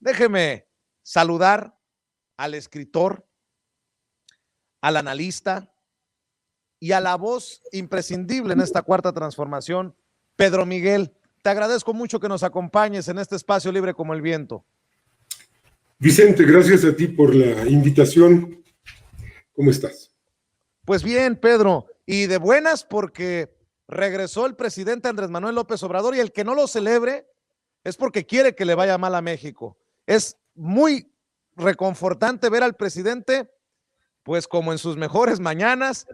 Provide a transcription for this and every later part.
Déjeme saludar al escritor, al analista y a la voz imprescindible en esta cuarta transformación, Pedro Miguel. Te agradezco mucho que nos acompañes en este espacio libre como el viento. Vicente, gracias a ti por la invitación. ¿Cómo estás? Pues bien, Pedro, y de buenas porque regresó el presidente Andrés Manuel López Obrador y el que no lo celebre es porque quiere que le vaya mal a México. Es muy reconfortante ver al presidente, pues como en sus mejores mañanas,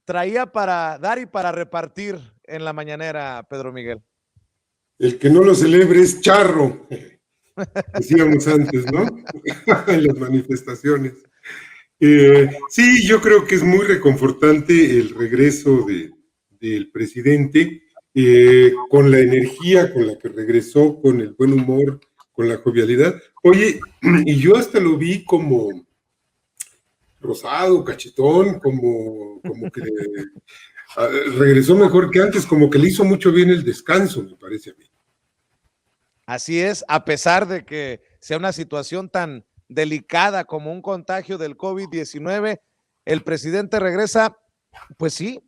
traía para dar y para repartir en la mañanera, Pedro Miguel. El que no lo celebre es charro, decíamos antes, ¿no? En las manifestaciones. Sí, yo creo que es muy reconfortante el regreso del presidente, con la energía con la que regresó, con el buen humor, con la jovialidad. Oye, y yo hasta lo vi como rosado, cachetón, como que regresó mejor que antes, como que le hizo mucho bien el descanso, me parece a mí. Así es, a pesar de que sea una situación tan delicada como un contagio del COVID-19, el presidente regresa, pues sí,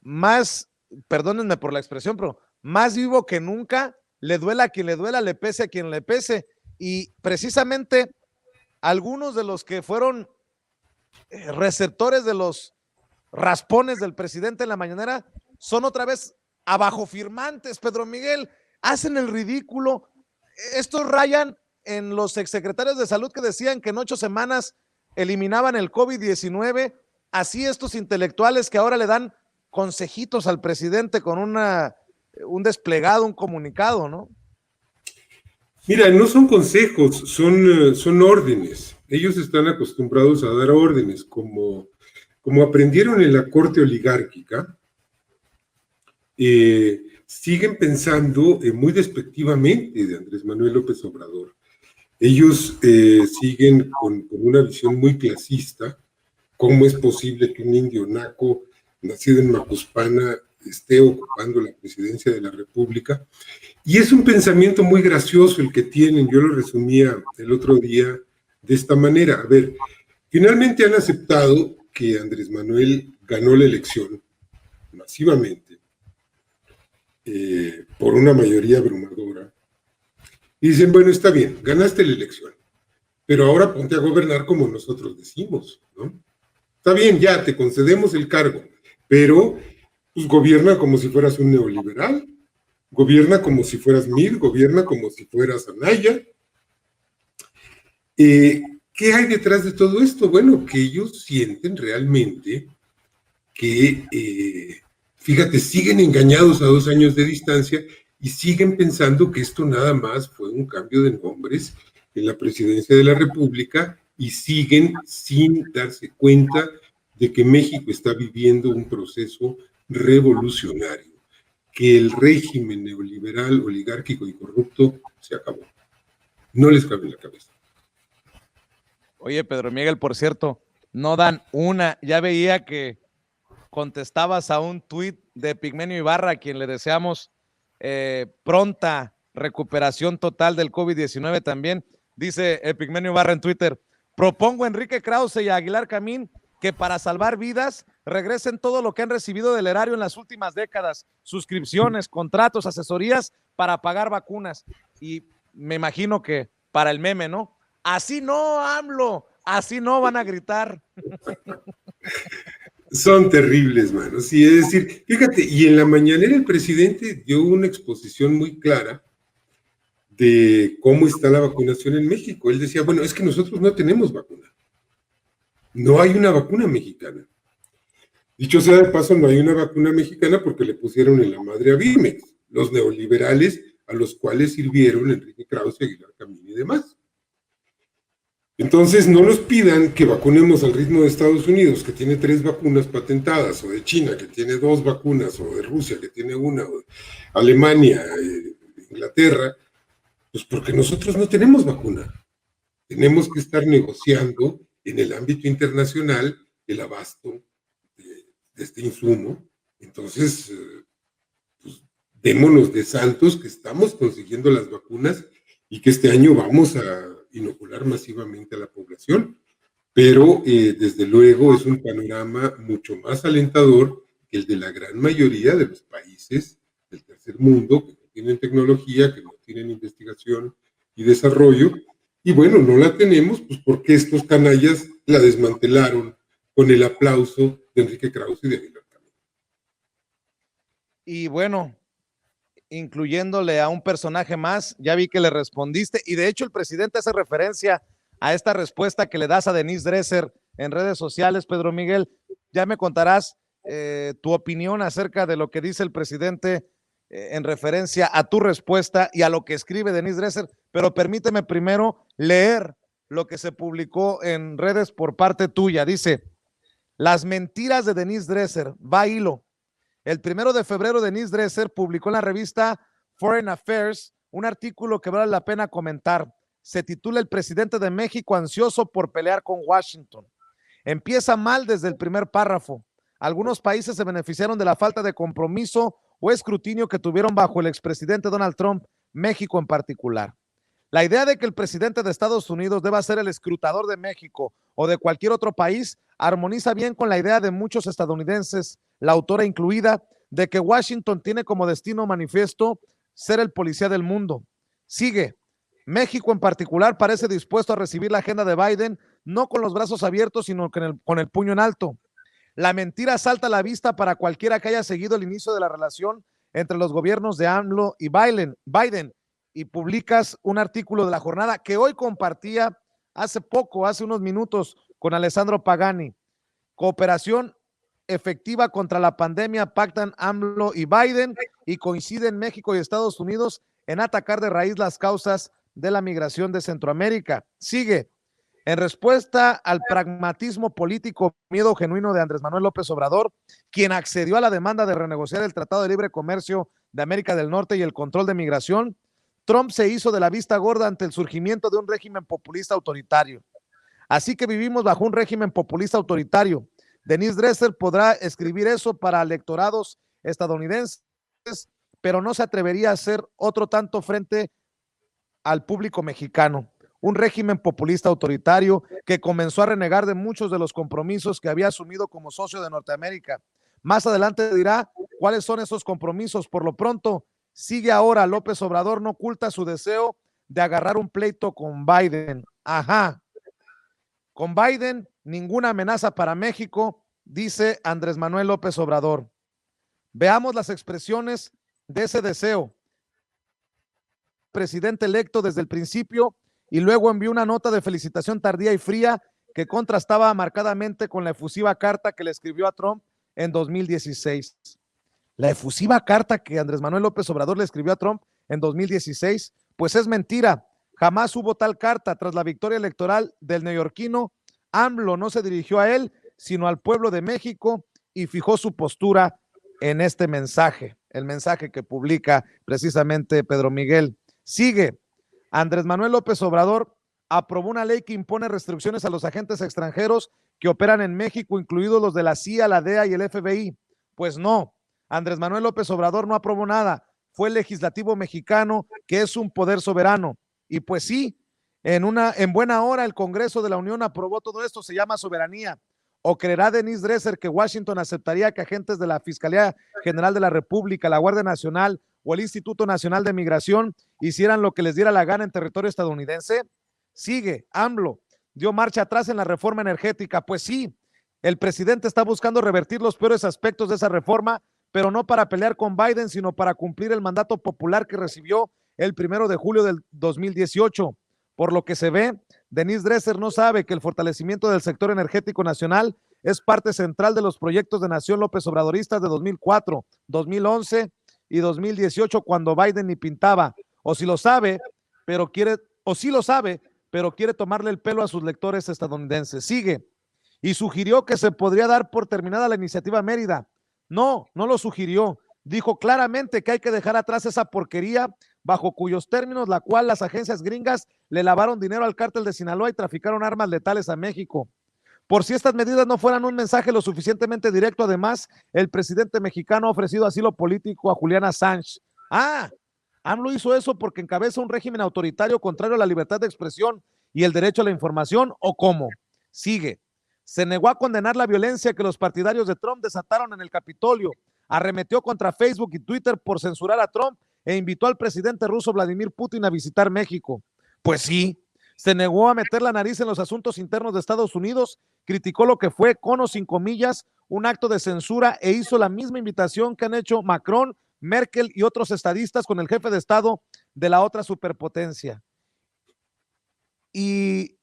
más, perdónenme por la expresión, pero más vivo que nunca, le duela a quien le duela, le pese a quien le pese, y precisamente algunos de los que fueron receptores de los raspones del presidente en la mañanera son otra vez abajo firmantes, Pedro Miguel, hacen el ridículo. Estos rayan en los exsecretarios de salud que decían que en 8 semanas eliminaban el COVID-19, así estos intelectuales que ahora le dan consejitos al presidente con un desplegado, un comunicado, ¿no? Mira, no son consejos, son órdenes. Ellos están acostumbrados a dar órdenes, como aprendieron en la corte oligárquica. Siguen pensando muy despectivamente de Andrés Manuel López Obrador. Ellos siguen con una visión muy clasista. ¿Cómo es posible que un indio naco, nacido en Macuspana, esté ocupando la presidencia de la República? Y es un pensamiento muy gracioso el que tienen. Yo lo resumía el otro día de esta manera. A ver, finalmente han aceptado que Andrés Manuel ganó la elección masivamente, por una mayoría abrumadora. Y dicen, bueno, está bien, ganaste la elección, pero ahora ponte a gobernar como nosotros decimos, ¿no? Está bien, ya te concedemos el cargo, pero pues gobierna como si fueras un neoliberal, gobierna como si fueras Mir, gobierna como si fueras Anaya. ¿Qué hay detrás de todo esto? Bueno, que ellos sienten realmente que, fíjate, siguen engañados a 2 años de distancia y siguen pensando que esto nada más fue un cambio de nombres en la presidencia de la República y siguen sin darse cuenta de que México está viviendo un proceso revolucionario, que el régimen neoliberal, oligárquico y corrupto se acabó. No les cabe en la cabeza. Oye, Pedro Miguel, por cierto, no dan una. Ya veía que contestabas a un tuit de Pigmenio Ibarra, a quien le deseamos pronta recuperación total del COVID-19 también. Dice Pigmenio Ibarra en Twitter: propongo a Enrique Krause y a Aguilar Camín que para salvar vidas regresen todo lo que han recibido del erario en las últimas décadas, suscripciones, contratos, asesorías para pagar vacunas. Y me imagino que para el meme, ¿no? Así no, AMLO, así no, van a gritar. Son terribles, mano. Sí, es decir, fíjate, y en la mañanera el presidente dio una exposición muy clara de cómo está la vacunación en México. Él decía, bueno, es que nosotros no tenemos vacuna. No hay una vacuna mexicana. Dicho sea de paso, no hay una vacuna mexicana porque le pusieron en la madre a Birmex, los neoliberales a los cuales sirvieron Enrique Krause, Aguilar Camín y demás. Entonces, no nos pidan que vacunemos al ritmo de Estados Unidos, que tiene 3 vacunas patentadas, o de China, que tiene 2 vacunas, o de Rusia, que tiene una, o de Alemania, Inglaterra, pues porque nosotros no tenemos vacuna. Tenemos que estar negociando en el ámbito internacional el abasto de este insumo. Entonces, pues, démonos de santos que estamos consiguiendo las vacunas y que este año vamos a inocular masivamente a la población, pero desde luego es un panorama mucho más alentador que el de la gran mayoría de los países del tercer mundo que no tienen tecnología, que no tienen investigación y desarrollo, y bueno, no la tenemos pues porque estos canallas la desmantelaron con el aplauso de Enrique Krause y de Aguilar Camín. Y bueno, incluyéndole a un personaje más, ya vi que le respondiste, y de hecho el presidente hace referencia a esta respuesta que le das a Denise Dresser en redes sociales, Pedro Miguel. Ya me contarás tu opinión acerca de lo que dice el presidente en referencia a tu respuesta y a lo que escribe Denise Dresser, pero permíteme primero leer lo que se publicó en redes por parte tuya. Dice: las mentiras de Denise Dresser, va hilo. El 1 de febrero, Denise Dresser publicó en la revista Foreign Affairs un artículo que vale la pena comentar. Se titula El presidente de México ansioso por pelear con Washington. Empieza mal desde el primer párrafo. Algunos países se beneficiaron de la falta de compromiso o escrutinio que tuvieron bajo el expresidente Donald Trump, México en particular. La idea de que el presidente de Estados Unidos deba ser el escrutador de México o de cualquier otro país armoniza bien con la idea de muchos estadounidenses, la autora incluida, de que Washington tiene como destino manifiesto ser el policía del mundo. Sigue: México en particular parece dispuesto a recibir la agenda de Biden, no con los brazos abiertos, sino con el puño en alto. La mentira salta a la vista para cualquiera que haya seguido el inicio de la relación entre los gobiernos de AMLO y Biden, y publicas un artículo de La Jornada que hoy compartía hace unos minutos, con Alessandro Pagani. Cooperación efectiva contra la pandemia pactan AMLO y Biden, y coinciden México y Estados Unidos en atacar de raíz las causas de la migración de Centroamérica. Sigue: en respuesta al pragmatismo político, miedo genuino de Andrés Manuel López Obrador, quien accedió a la demanda de renegociar el Tratado de Libre Comercio de América del Norte y el control de migración, Trump se hizo de la vista gorda ante el surgimiento de un régimen populista autoritario. Así que vivimos bajo un régimen populista autoritario. Denise Dresser podrá escribir eso para electorados estadounidenses, pero no se atrevería a hacer otro tanto frente al público mexicano. Un régimen populista autoritario que comenzó a renegar de muchos de los compromisos que había asumido como socio de Norteamérica. Más adelante dirá cuáles son esos compromisos. Por lo pronto, sigue ahora. López Obrador no oculta su deseo de agarrar un pleito con Biden. Ajá. Con Biden, ninguna amenaza para México, dice Andrés Manuel López Obrador. Veamos las expresiones de ese deseo. Presidente electo desde el principio, y luego envió una nota de felicitación tardía y fría que contrastaba marcadamente con la efusiva carta que le escribió a Trump en 2016. La efusiva carta que Andrés Manuel López Obrador le escribió a Trump en 2016, pues es mentira. Jamás hubo tal carta. Tras la victoria electoral del neoyorquino, AMLO no se dirigió a él, sino al pueblo de México, y fijó su postura en este mensaje, el mensaje que publica precisamente Pedro Miguel. Sigue: Andrés Manuel López Obrador aprobó una ley que impone restricciones a los agentes extranjeros que operan en México, incluidos los de la CIA, la DEA y el FBI. Pues no, Andrés Manuel López Obrador no aprobó nada. Fue el legislativo mexicano, que es un poder soberano. Y pues sí, en buena hora el Congreso de la Unión aprobó todo esto. Se llama soberanía. ¿O creerá Denise Dresser que Washington aceptaría que agentes de la Fiscalía General de la República, la Guardia Nacional o el Instituto Nacional de Migración hicieran lo que les diera la gana en territorio estadounidense? Sigue: AMLO dio marcha atrás en la reforma energética. Pues sí, el presidente está buscando revertir los peores aspectos de esa reforma, pero no para pelear con Biden, sino para cumplir el mandato popular que recibió el 1 de julio del 2018. Por lo que se ve, Denise Dresser no sabe que el fortalecimiento del sector energético nacional es parte central de los proyectos de nación López Obradoristas de 2004, 2011 y 2018, cuando Biden ni pintaba. O sí lo sabe, pero quiere tomarle el pelo a sus lectores estadounidenses. Sigue: y sugirió que se podría dar por terminada la iniciativa Mérida. No lo sugirió. Dijo claramente que hay que dejar atrás esa porquería, bajo cuyos términos la cual las agencias gringas le lavaron dinero al cártel de Sinaloa y traficaron armas letales a México. Por si estas medidas no fueran un mensaje lo suficientemente directo, además, el presidente mexicano ha ofrecido asilo político a Julian Assange. AMLO hizo eso porque encabeza un régimen autoritario contrario a la libertad de expresión y el derecho a la información, ¿o cómo? Sigue. Se negó a condenar la violencia que los partidarios de Trump desataron en el Capitolio, arremetió contra Facebook y Twitter por censurar a Trump e invitó al presidente ruso Vladimir Putin a visitar México. Pues sí, se negó a meter la nariz en los asuntos internos de Estados Unidos, criticó lo que fue, con o sin comillas, un acto de censura e hizo la misma invitación que han hecho Macron, Merkel y otros estadistas con el jefe de Estado de la otra superpotencia. Y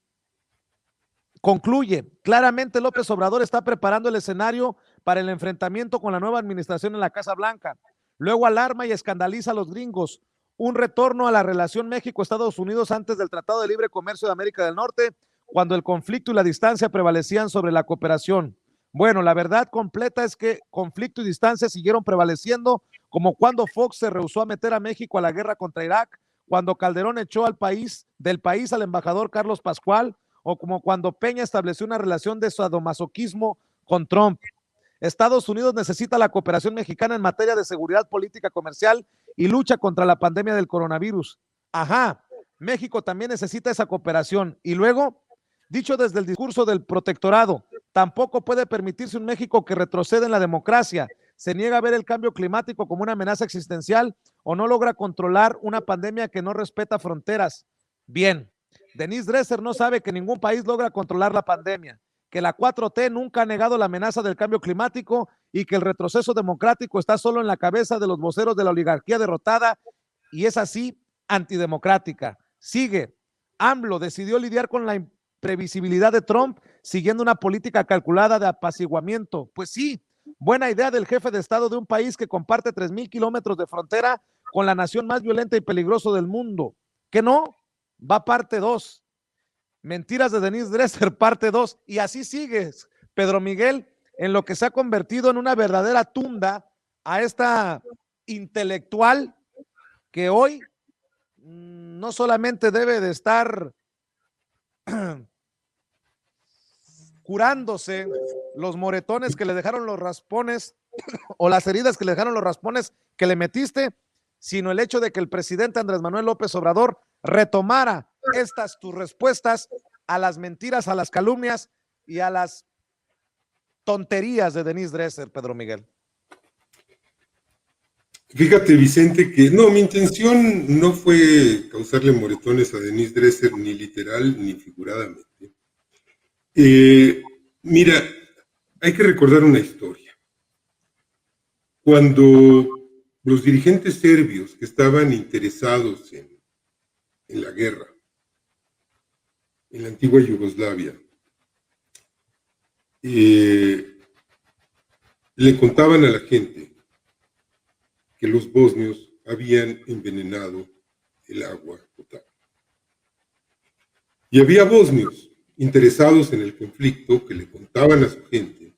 concluye, claramente López Obrador está preparando el escenario para el enfrentamiento con la nueva administración en la Casa Blanca. Luego alarma y escandaliza a los gringos. Un retorno a la relación México-Estados Unidos antes del Tratado de Libre Comercio de América del Norte, cuando el conflicto y la distancia prevalecían sobre la cooperación. Bueno, la verdad completa es que conflicto y distancia siguieron prevaleciendo, como cuando Fox se rehusó a meter a México a la guerra contra Irak, cuando Calderón echó del país al embajador Carlos Pascual, o como cuando Peña estableció una relación de sadomasoquismo con Trump. Estados Unidos necesita la cooperación mexicana en materia de seguridad política comercial y lucha contra la pandemia del coronavirus. Ajá, México también necesita esa cooperación. Y luego, dicho desde el discurso del protectorado, tampoco puede permitirse un México que retrocede en la democracia, se niega a ver el cambio climático como una amenaza existencial o no logra controlar una pandemia que no respeta fronteras. Bien, Denise Dresser no sabe que ningún país logra controlar la pandemia, que la 4T nunca ha negado la amenaza del cambio climático y que el retroceso democrático está solo en la cabeza de los voceros de la oligarquía derrotada y es así antidemocrática. Sigue, AMLO decidió lidiar con la imprevisibilidad de Trump siguiendo una política calculada de apaciguamiento. Pues sí, buena idea del jefe de Estado de un país que comparte 3,000 kilómetros de frontera con la nación más violenta y peligrosa del mundo. ¿Qué no? Va parte 2. Mentiras de Denise Dresser, parte 2. Y así sigues, Pedro Miguel, en lo que se ha convertido en una verdadera tunda a esta intelectual que hoy no solamente debe de estar curándose los moretones que le dejaron los raspones o las heridas que le dejaron los raspones que le metiste, sino el hecho de que el presidente Andrés Manuel López Obrador retomara tus respuestas a las mentiras, a las calumnias y a las tonterías de Denise Dresser, Pedro Miguel. Fíjate, Vicente, que no, mi intención no fue causarle moretones a Denise Dresser, ni literal ni figuradamente. Mira, hay que recordar una historia. Cuando los dirigentes serbios que estaban interesados en la guerra, en la antigua Yugoslavia, le contaban a la gente que los bosnios habían envenenado el agua potable. Y había bosnios interesados en el conflicto que le contaban a su gente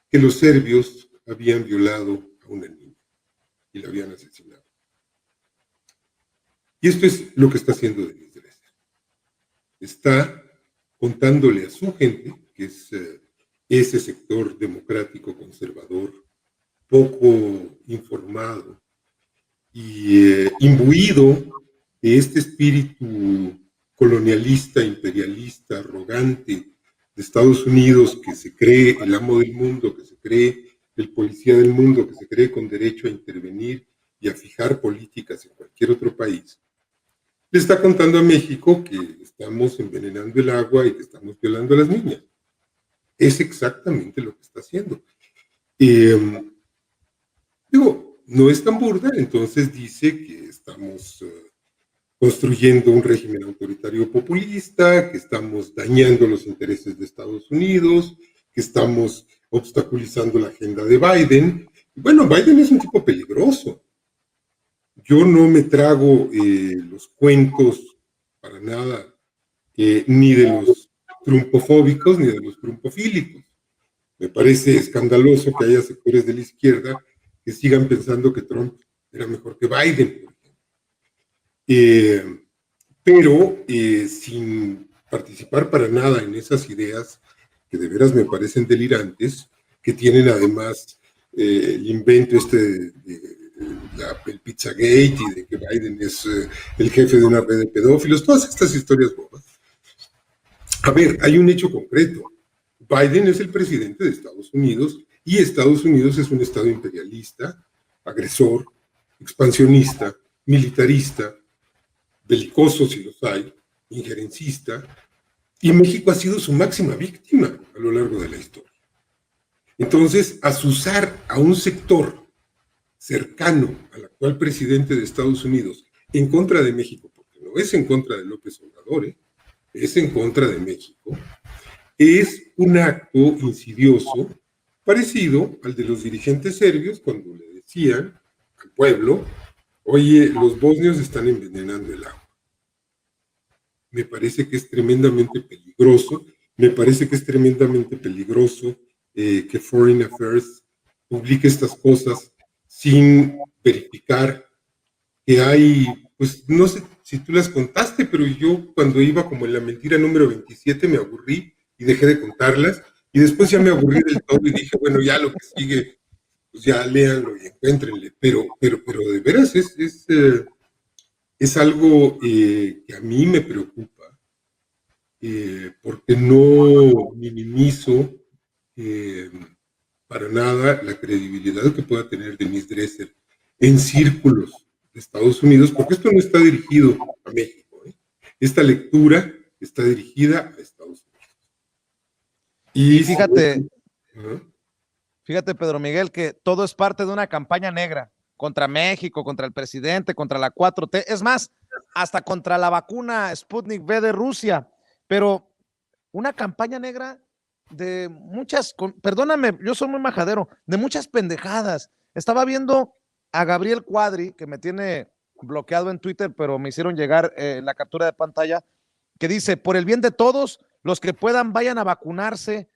que los serbios habían violado a una niña y la habían asesinado. Y esto es lo que está haciendo Denise Dresser. Está contándole a su gente, que es ese sector democrático conservador, poco informado y imbuido de este espíritu colonialista, imperialista, arrogante de Estados Unidos, que se cree el amo del mundo, que se cree el policía del mundo, que se cree con derecho a intervenir y a fijar políticas en cualquier otro país, le está contando a México que estamos envenenando el agua y que estamos violando a las niñas. Es exactamente lo que está haciendo. No es tan burda, entonces dice que estamos construyendo un régimen autoritario populista, que estamos dañando los intereses de Estados Unidos, que estamos obstaculizando la agenda de Biden. Bueno, Biden es un tipo peligroso. Yo no me trago los cuentos para nada, ni de los trumpofóbicos ni de los trumpofílicos. Me parece escandaloso que haya sectores de la izquierda que sigan pensando que Trump era mejor que Biden, por ejemplo. Pero sin participar para nada en esas ideas que de veras me parecen delirantes, que tienen además el invento el Pizzagate y de que Biden es el jefe de una red de pedófilos, todas estas historias bobas. A ver, hay un hecho concreto. Biden es el presidente de Estados Unidos y Estados Unidos es un estado imperialista, agresor, expansionista, militarista, belicoso si los hay, injerencista, y México ha sido su máxima víctima a lo largo de la historia. Entonces, azuzar a un sector cercano al actual presidente de Estados Unidos en contra de México, porque no es en contra de López Obrador, es en contra de México, es un acto insidioso parecido al de los dirigentes serbios cuando le decían al pueblo, oye, los bosnios están envenenando el agua. Me parece que es tremendamente peligroso, que Foreign Affairs publique estas cosas sin verificar que hay, pues no sé si tú las contaste, pero yo cuando iba como en la mentira número 27 me aburrí y dejé de contarlas, y después ya me aburrí del todo y dije, bueno, ya lo que sigue, pues ya léanlo y encuéntrenle, pero de veras es algo que a mí me preocupa, porque no minimizo para nada la credibilidad que pueda tener Denise Dresser en círculos de Estados Unidos, porque esto no está dirigido a México. Esta lectura está dirigida a Estados Unidos. Y fíjate, Pedro Miguel, que todo es parte de una campaña negra contra México, contra el presidente, contra la 4T, es más, hasta contra la vacuna Sputnik V de Rusia, pero una campaña negra de muchas, perdóname, yo soy muy majadero, de muchas pendejadas. Estaba viendo a Gabriel Cuadri, que me tiene bloqueado en Twitter, pero me hicieron llegar la captura de pantalla, que dice, por el bien de todos, los que puedan vayan a vacunarse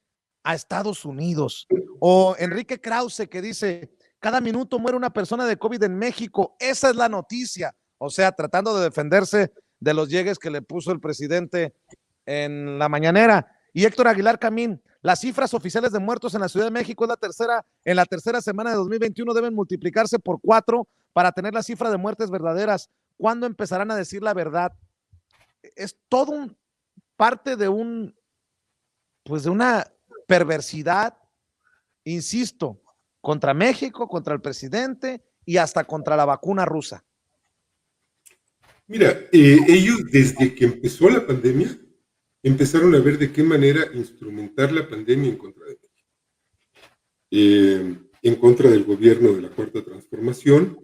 a Estados Unidos. O Enrique Krause, que dice, cada minuto muere una persona de COVID en México, esa es la noticia. O sea, tratando de defenderse de los llegues que le puso el presidente en la mañanera. Y Héctor Aguilar Camín, las cifras oficiales de muertos en la Ciudad de México en la tercera semana de 2021 deben multiplicarse por 4 para tener la cifra de muertes verdaderas. ¿Cuándo empezarán a decir la verdad? Es todo parte de pues de una perversidad, insisto, contra México, contra el presidente y hasta contra la vacuna rusa. Mira, ellos desde que empezó la pandemia empezaron a ver de qué manera instrumentar la pandemia en contra de México, en contra del gobierno de la Cuarta Transformación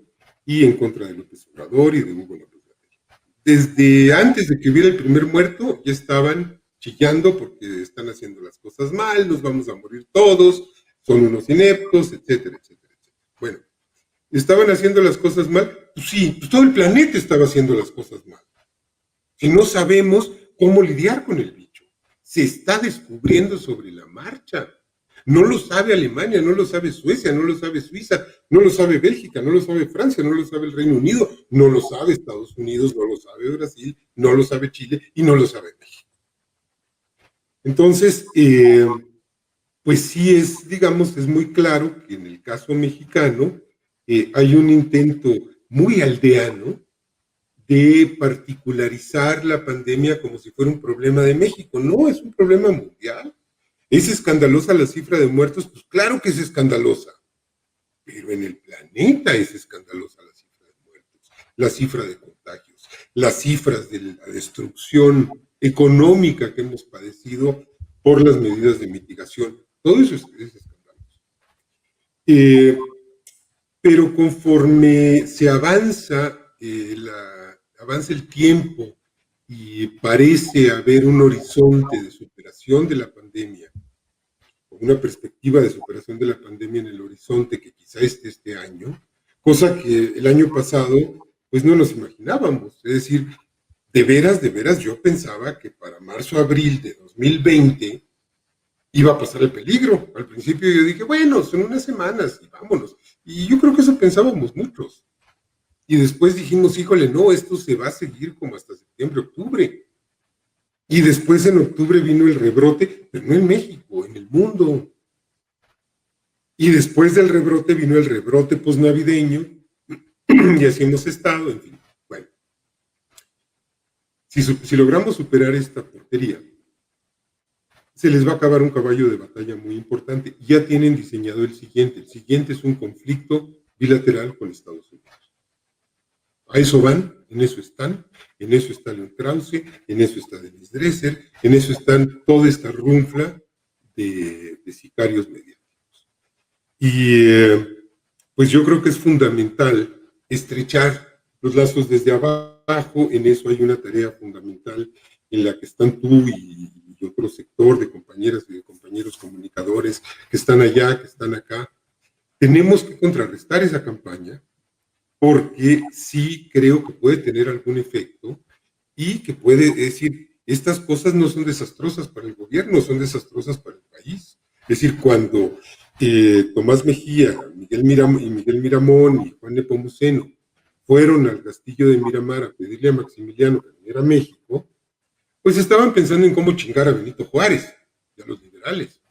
y en contra de López Obrador y de Hugo López Gatel. Desde antes de que hubiera el primer muerto, ya estaban chillando porque están haciendo las cosas mal, nos vamos a morir todos, son unos ineptos, etcétera, etcétera, etcétera. Bueno, ¿estaban haciendo las cosas mal? Pues sí, pues todo el planeta estaba haciendo las cosas mal. Si no sabemos cómo lidiar con el bicho, se está descubriendo sobre la marcha. No lo sabe Alemania, no lo sabe Suecia, no lo sabe Suiza, no lo sabe Bélgica, no lo sabe Francia, no lo sabe el Reino Unido, no lo sabe Estados Unidos, no lo sabe Brasil, no lo sabe Chile y no lo sabe México. Entonces, pues sí es muy claro que en el caso mexicano hay un intento muy aldeano de particularizar la pandemia como si fuera un problema de México. No, es un problema mundial. ¿Es escandalosa la cifra de muertos? Pues claro que es escandalosa, pero en el planeta es escandalosa la cifra de muertos, la cifra de contagios, las cifras de la destrucción económica que hemos padecido por las medidas de mitigación. Todo eso es escandaloso. Pero conforme se avanza el tiempo y parece haber un horizonte de superación de la pandemia, o una perspectiva de superación de la pandemia en el horizonte que quizá esté este año, cosa que el año pasado pues no nos imaginábamos. Es decir, de veras, yo pensaba que para marzo-abril de 2020 iba a pasar el peligro. Al principio yo dije, bueno, son unas semanas y vámonos. Y yo creo que eso pensábamos muchos. Y después dijimos, híjole, no, esto se va a seguir como hasta septiembre, octubre. Y después en octubre vino el rebrote, pero no en México, en el mundo. Y después del rebrote vino el rebrote posnavideño, y así hemos estado, en fin. Bueno, si logramos superar esta porquería, se les va a acabar un caballo de batalla muy importante. Ya tienen diseñado el siguiente. El siguiente es un conflicto bilateral con Estados Unidos. A eso van, en eso están, en eso está Leon Krause, en eso está Denis Dresser, en eso están toda esta runfla de sicarios mediáticos. Y pues yo creo que es fundamental estrechar los lazos desde abajo. En eso hay una tarea fundamental en la que están tú y otro sector de compañeras y de compañeros comunicadores que están allá, que están acá. Tenemos que contrarrestar esa campaña, porque sí creo que puede tener algún efecto y que puede decir, estas cosas no son desastrosas para el gobierno, son desastrosas para el país. Es decir, cuando Tomás Mejía, Miguel Miramón y Juan Nepomuceno fueron al castillo de Miramar a pedirle a Maximiliano que viniera a México, pues estaban pensando en cómo chingar a Benito Juárez y a los liberales,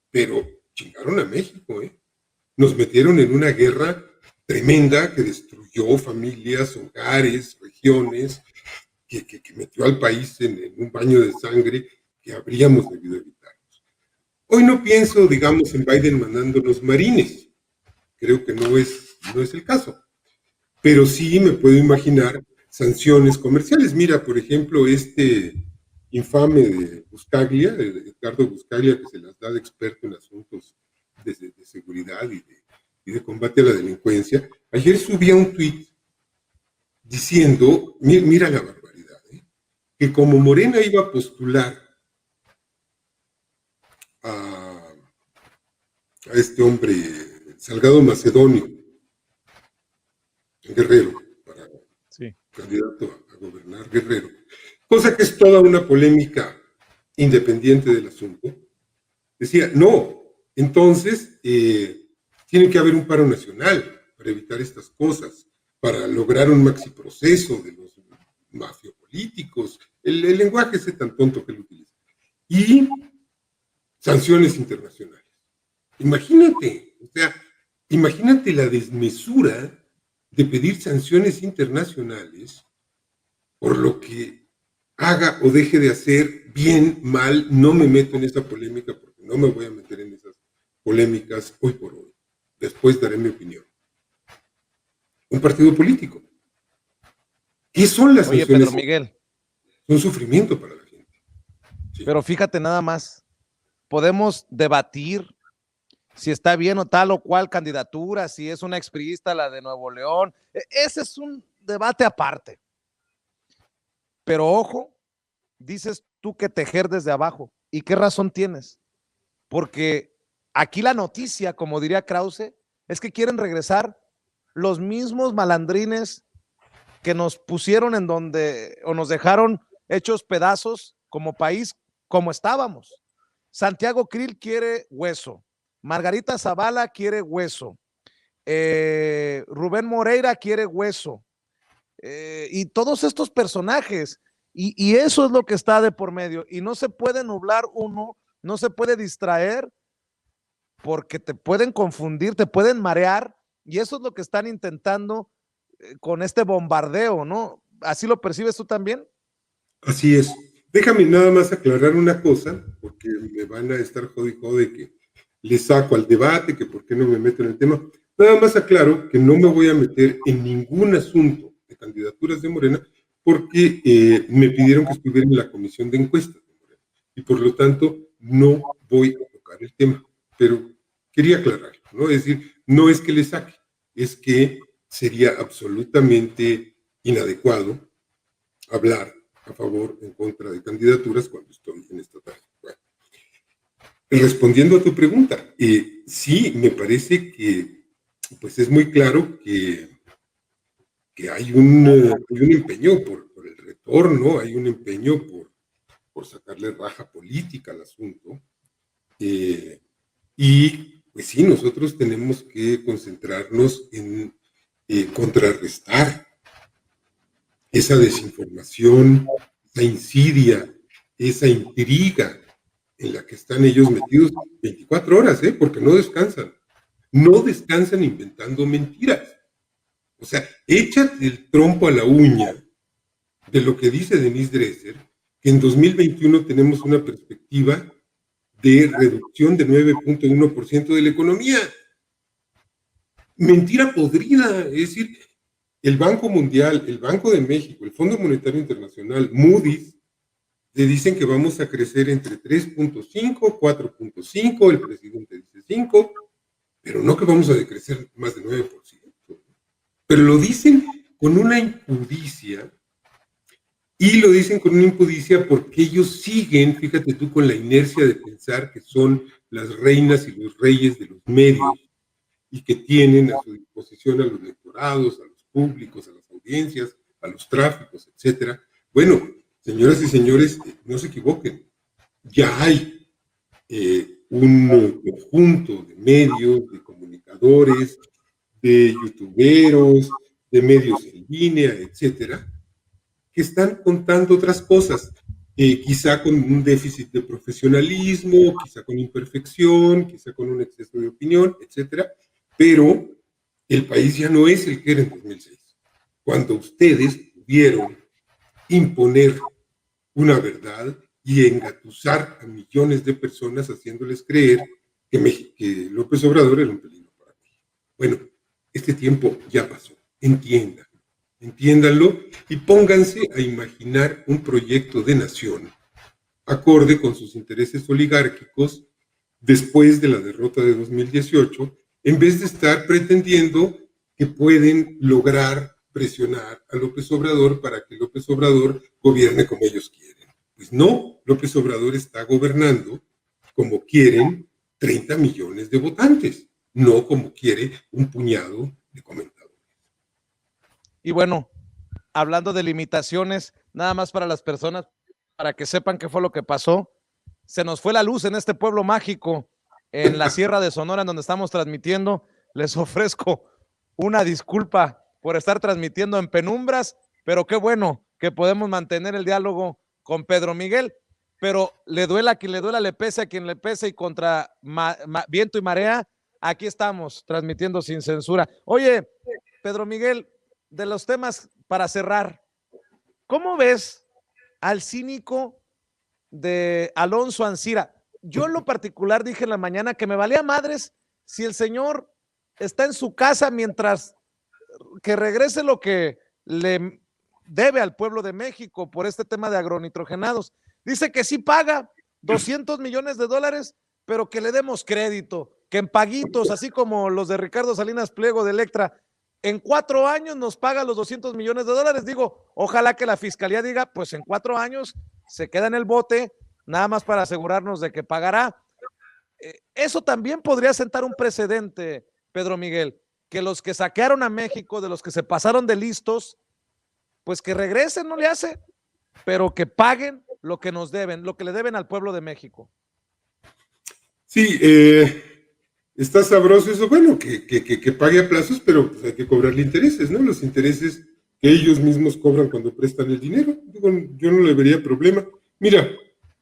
pero chingaron a México, ¿eh? Nos metieron en una guerra tremenda que destruyó familias, hogares, regiones, que metió al país en un baño de sangre que habríamos debido evitarnos. Hoy no pienso, digamos, en Biden mandándonos marines. Creo que no es el caso. Pero sí me puedo imaginar sanciones comerciales. Mira, por ejemplo, este infame de Buscaglia, de Edgardo Buscaglia, que se las da de experto en asuntos de seguridad y de combate a la delincuencia, ayer subía un tuit diciendo, mira la barbaridad, que como Morena iba a postular a este hombre, Salgado Macedonio, Guerrero, para candidato a gobernar Guerrero, cosa que es toda una polémica independiente del asunto, decía, no, entonces tiene que haber un paro nacional para evitar estas cosas, para lograr un maxi proceso de los mafiopolíticos, el lenguaje ese tan tonto que él utiliza, y sanciones internacionales. Imagínate, o sea, imagínate la desmesura de pedir sanciones internacionales por lo que haga o deje de hacer, bien, mal. No me meto en esa polémica porque no me voy a meter en esas polémicas hoy por hoy. Después daré mi opinión. Un partido político. ¿Qué son las sanciones? Pedro Miguel. Son sufrimiento para la gente. Sí. Pero fíjate nada más, podemos debatir si está bien o tal o cual candidatura, si es una expriista la de Nuevo León. Ese es un debate aparte. Pero ojo, dices tú que tejer desde abajo. ¿Y qué razón tienes? Porque aquí la noticia, como diría Krause, es que quieren regresar los mismos malandrines que nos pusieron en donde, o nos dejaron hechos pedazos como país, como estábamos. Santiago Krill quiere hueso. Margarita Zavala quiere hueso. Rubén Moreira quiere hueso. Y todos estos personajes. Y eso es lo que está de por medio. Y no se puede nublar uno, no se puede distraer, porque te pueden confundir, te pueden marear. Y eso es lo que están intentando con este bombardeo, ¿no? ¿Así lo percibes tú también? Así es. Déjame nada más aclarar una cosa, porque me van a estar jode que le saco al debate, que por qué no me meto en el tema. Nada más aclaro que no me voy a meter en ningún asunto de candidaturas de Morena, porque me pidieron que estuviera en la comisión de encuestas de Morena, y por lo tanto no voy a tocar el tema, pero quería aclararlo, ¿no? Es decir, no es que le saque, es que sería absolutamente inadecuado hablar a favor o en contra de candidaturas cuando estoy en esta tarde. Bueno, respondiendo a tu pregunta, sí, me parece que pues es muy claro que hay un empeño por el retorno, hay un empeño por sacarle raja política al asunto, y pues sí, nosotros tenemos que concentrarnos en contrarrestar esa desinformación, esa insidia, esa intriga en la que están ellos metidos 24 horas, porque no descansan. No descansan inventando mentiras. O sea, échate el trompo a la uña de lo que dice Denis Dresser, que en 2021 tenemos una perspectiva de reducción de 9.1% de la economía. Mentira podrida, es decir, el Banco Mundial, el Banco de México, el Fondo Monetario Internacional, Moody's, le dicen que vamos a crecer entre 3.5, 4.5, el presidente dice 5, pero no que vamos a decrecer más de 9%. Pero lo dicen con una impudicia, y lo dicen con una impudicia porque ellos siguen, fíjate tú, con la inercia de pensar que son las reinas y los reyes de los medios, y que tienen a su disposición a los lectorados, a los públicos, a las audiencias, a los tráficos, etcétera. Bueno, señoras y señores, no se equivoquen, ya hay un conjunto de medios, de comunicadores, de youtuberos, de medios en línea, etcétera, que están contando otras cosas, quizá con un déficit de profesionalismo, quizá con imperfección, quizá con un exceso de opinión, etcétera, pero el país ya no es el que era en 2006, cuando ustedes pudieron imponer una verdad y engatusar a millones de personas haciéndoles creer que López Obrador era un peligro para México. Bueno, este tiempo ya pasó, entiéndanlo y pónganse a imaginar un proyecto de nación acorde con sus intereses oligárquicos después de la derrota de 2018, en vez de estar pretendiendo que pueden lograr presionar a López Obrador para que López Obrador gobierne como ellos quieren. Pues no, López Obrador está gobernando como quieren 30 millones de votantes, no como quiere un puñado de comentadores. Y bueno, hablando de limitaciones, nada más para las personas, para que sepan qué fue lo que pasó. Se nos fue la luz en este pueblo mágico, en la Sierra de Sonora, en donde estamos transmitiendo. Les ofrezco una disculpa por estar transmitiendo en penumbras, pero qué bueno que podemos mantener el diálogo con Pedro Miguel. Pero le duela a quien le duela, le pese a quien le pese, y contra viento y marea, aquí estamos transmitiendo sin censura. Oye, Pedro Miguel, de los temas para cerrar, ¿cómo ves al cínico de Alonso Ancira? Yo en lo particular dije en la mañana que me valía madres si el señor está en su casa mientras que regrese lo que le debe al pueblo de México por este tema de agronitrogenados. Dice que sí paga 200 millones de dólares, pero que le demos crédito, que en paguitos, así como los de Ricardo Salinas Pliego de Electra, en 4 años nos paga los 200 millones de dólares. Digo, ojalá que la fiscalía diga, pues en 4 años se queda en el bote, nada más para asegurarnos de que pagará. Eso también podría sentar un precedente, Pedro Miguel, que los que saquearon a México, de los que se pasaron de listos, pues que regresen, no le hace, pero que paguen lo que nos deben, lo que le deben al pueblo de México. Sí, está sabroso eso, bueno, que pague a plazos, pero pues hay que cobrarle intereses, ¿no? Los intereses que ellos mismos cobran cuando prestan el dinero. Digo, yo no le vería problema. Mira,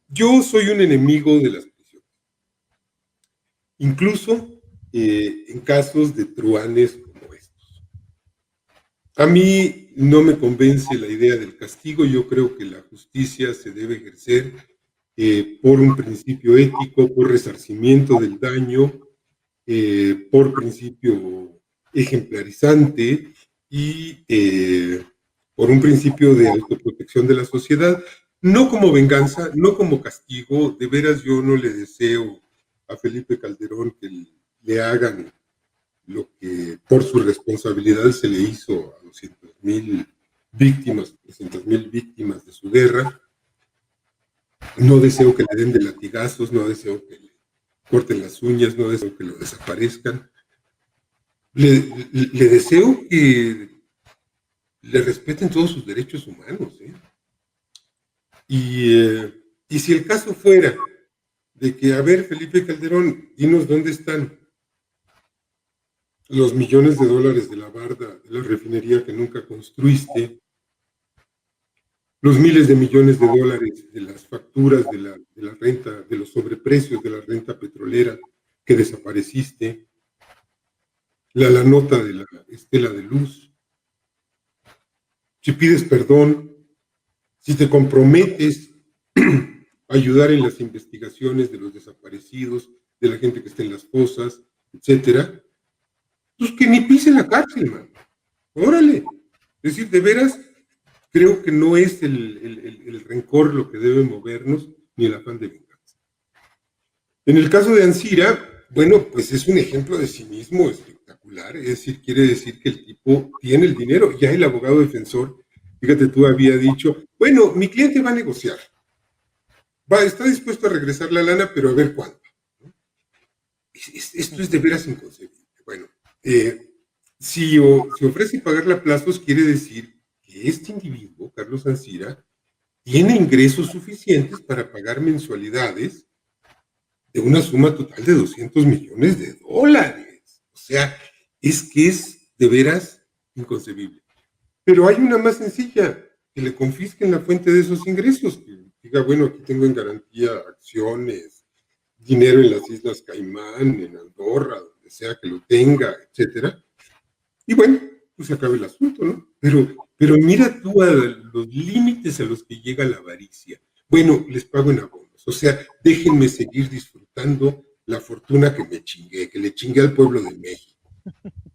yo soy un enemigo de las prisiones. Incluso en casos de truanes como estos. A mí no me convence la idea del castigo. Yo creo que la justicia se debe ejercer por un principio ético, por resarcimiento del daño, por principio ejemplarizante y por un principio de autoprotección de la sociedad, no como venganza, no como castigo. De veras yo no le deseo a Felipe Calderón que le hagan lo que por su responsabilidad se le hizo a 200,000 víctimas, 300,000 víctimas de su guerra. No deseo que le den de latigazos, no deseo que le corten las uñas, no deseo que lo desaparezcan. Le deseo que le respeten todos sus derechos humanos. Y si el caso fuera de que, a ver, Felipe Calderón, dinos dónde están los millones de dólares de la barda, de la refinería que nunca construiste, los miles de millones de dólares de las facturas de la renta, de los sobreprecios de la renta petrolera que desapareciste, la nota de la estela de luz. Si pides perdón, si te comprometes ayudar en las investigaciones de los desaparecidos, de la gente que está en las fosas, etcétera, pues que ni pise la cárcel, man. Órale. Es decir, de veras, creo que no es el rencor lo que debe movernos, ni el afán de venganza. En el caso de Ancira, bueno, pues es un ejemplo de cinismo espectacular, es decir, quiere decir que el tipo tiene el dinero, ya el abogado defensor, fíjate, tú había dicho, bueno, mi cliente va a negociar, está dispuesto a regresar la lana, pero a ver cuándo. Esto es de veras inconcebible. Bueno, si ofrece pagarle a plazos, quiere decir que este individuo, Carlos Ancira, tiene ingresos suficientes para pagar mensualidades de una suma total de $200 millones. O sea, es que es de veras inconcebible. Pero hay una más sencilla, que le confisquen la fuente de esos ingresos, que diga, bueno, aquí tengo en garantía acciones, dinero en las Islas Caimán, en Andorra, donde sea que lo tenga, etcétera. Y bueno, pues se acabe el asunto, ¿no? Pero mira tú a los límites a los que llega la avaricia. Bueno, les pago en abonos. O sea, déjenme seguir disfrutando la fortuna que me chingué, que le chingué al pueblo de México,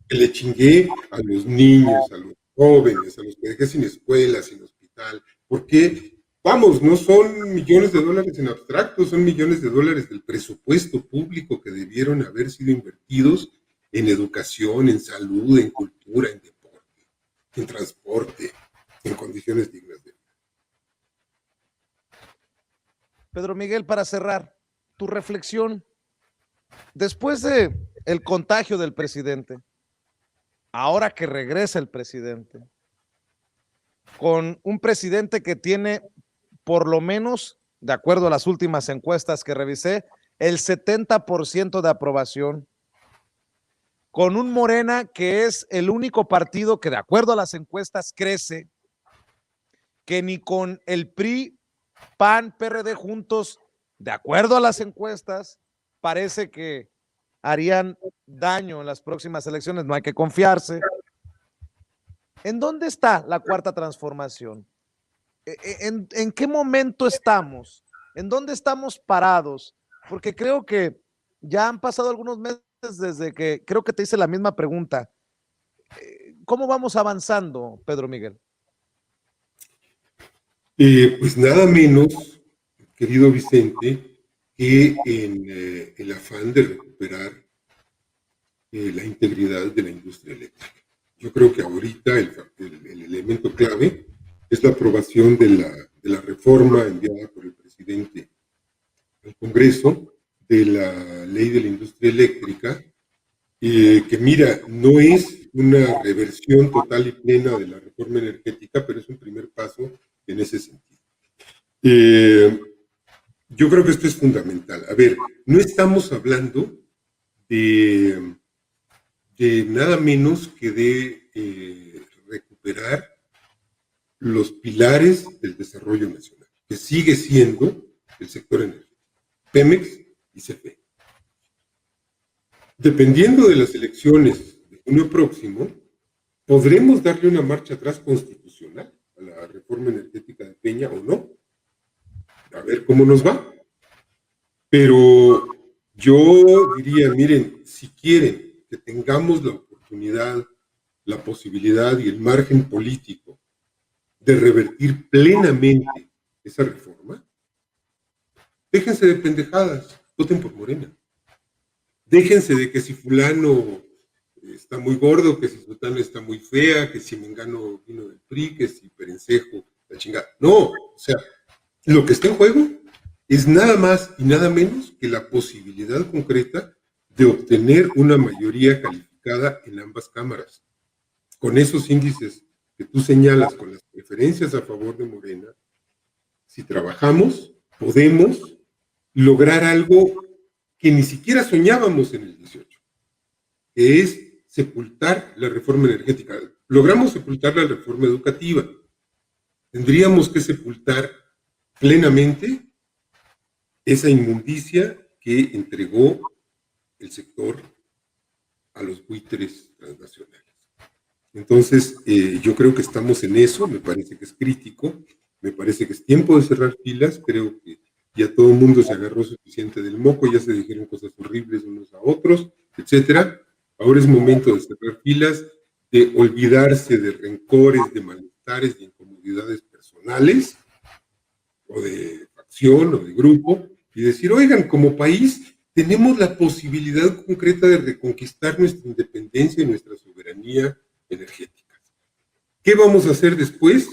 que le chingué a los niños, a los jóvenes, a los que dejé sin escuela, sin hospital. Porque, vamos, no son millones de dólares en abstracto, son millones de dólares del presupuesto público que debieron haber sido invertidos en educación, en salud, en cultura, en deporte, en transporte, en condiciones dignas de vida. Pedro Miguel, para cerrar, tu reflexión, después de el contagio del presidente, ahora que regresa el presidente, con un presidente que tiene por lo menos, de acuerdo a las últimas encuestas que revisé, el 70% de aprobación, con un Morena que es el único partido que de acuerdo a las encuestas crece, que ni con el PRI, PAN, PRD juntos, de acuerdo a las encuestas, parece que harían daño en las próximas elecciones, no hay que confiarse. ¿En dónde está la cuarta transformación? ¿En qué momento estamos? ¿En dónde estamos parados? Porque creo que ya han pasado algunos meses desde que creo que te hice la misma pregunta. ¿Cómo vamos avanzando, Pedro Miguel? Pues nada menos, querido Vicente, que en el afán de recuperar la integridad de la industria eléctrica. Yo creo que ahorita el elemento clave es la aprobación de la reforma enviada por el presidente al Congreso de la ley de la industria eléctrica, que mira, no es una reversión total y plena de la reforma energética, pero es un primer paso en ese sentido. Yo creo que esto es fundamental. A ver, no estamos hablando de nada menos que de recuperar los pilares del desarrollo nacional, que sigue siendo el sector energético, Pemex y CFE. Dependiendo de las elecciones de junio próximo, podremos darle una marcha atrás constitucional a la reforma energética de Peña o no. A ver cómo nos va. Pero yo diría, miren, si quieren que tengamos la oportunidad, la posibilidad y el margen político de revertir plenamente esa reforma, déjense de pendejadas, voten por Morena. Déjense de que si fulano está muy gordo, que si Sutana está muy fea, que si Mengano vino del PRI, que si Perencejo, la chingada. No, o sea, lo que está en juego es nada más y nada menos que la posibilidad concreta de obtener una mayoría calificada en ambas cámaras. Con esos índices que tú señalas, con las preferencias a favor de Morena, si trabajamos, podemos lograr algo que ni siquiera soñábamos en el 18, que es sepultar la reforma energética. Logramos sepultar la reforma educativa. Tendríamos que sepultar plenamente esa inmundicia que entregó el sector a los buitres transnacionales. Entonces, yo creo que estamos en eso, me parece que es crítico, me parece que es tiempo de cerrar filas, creo que ya todo el mundo se agarró suficiente del moco, ya se dijeron cosas horribles unos a otros, etcétera. Ahora es momento de cerrar filas, de olvidarse de rencores, de malestares, de incomodidades personales, o de facción, o de grupo, y decir, oigan, como país tenemos la posibilidad concreta de reconquistar nuestra independencia y nuestra soberanía energética. ¿Qué vamos a hacer después?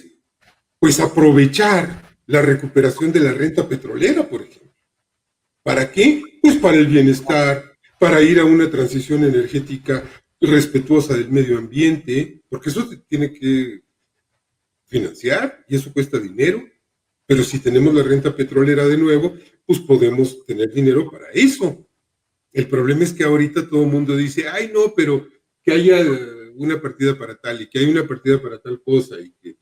Pues aprovechar la recuperación de la renta petrolera, por ejemplo. ¿Para qué? Pues para el bienestar, para ir a una transición energética respetuosa del medio ambiente, porque eso se tiene que financiar y eso cuesta dinero. Pero si tenemos la renta petrolera de nuevo, pues podemos tener dinero para eso. El problema es que ahorita todo el mundo dice, ay no, pero que haya una partida para tal y que haya una partida para tal cosa y que,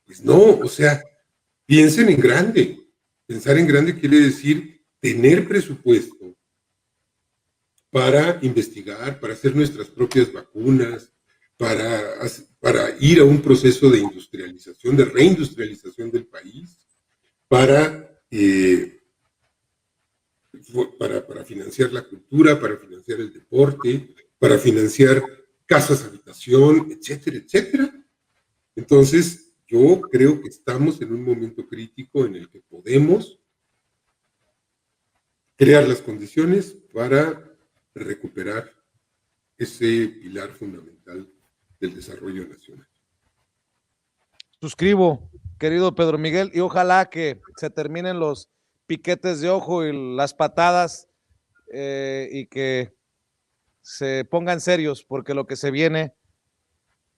pues no, o sea, piensen en grande. Pensar en grande quiere decir tener presupuesto para investigar, para hacer nuestras propias vacunas, para ir a un proceso de industrialización, de reindustrialización del país, para financiar la cultura, para financiar el deporte, para financiar casas, habitación, etcétera, etcétera. Entonces, yo creo que estamos en un momento crítico en el que podemos crear las condiciones para recuperar ese pilar fundamental del desarrollo nacional. Suscribo, querido Pedro Miguel, y ojalá que se terminen los piquetes de ojo y las patadas y que se pongan serios, porque lo que se viene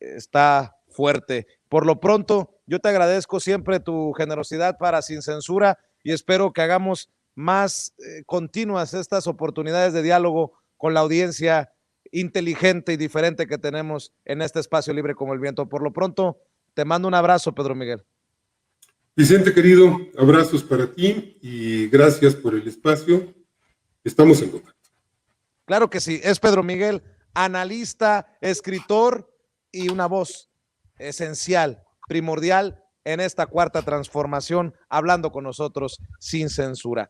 está fuerte. Por lo pronto, yo te agradezco siempre tu generosidad para Sin Censura y espero que hagamos más continuas estas oportunidades de diálogo con la audiencia inteligente y diferente que tenemos en este espacio libre como el viento. Por lo pronto, te mando un abrazo, Pedro Miguel. Vicente, querido, abrazos para ti y gracias por el espacio. Estamos en contacto. Claro que sí, es Pedro Miguel, analista, escritor y una voz esencial, primordial en esta cuarta transformación, hablando con nosotros sin censura.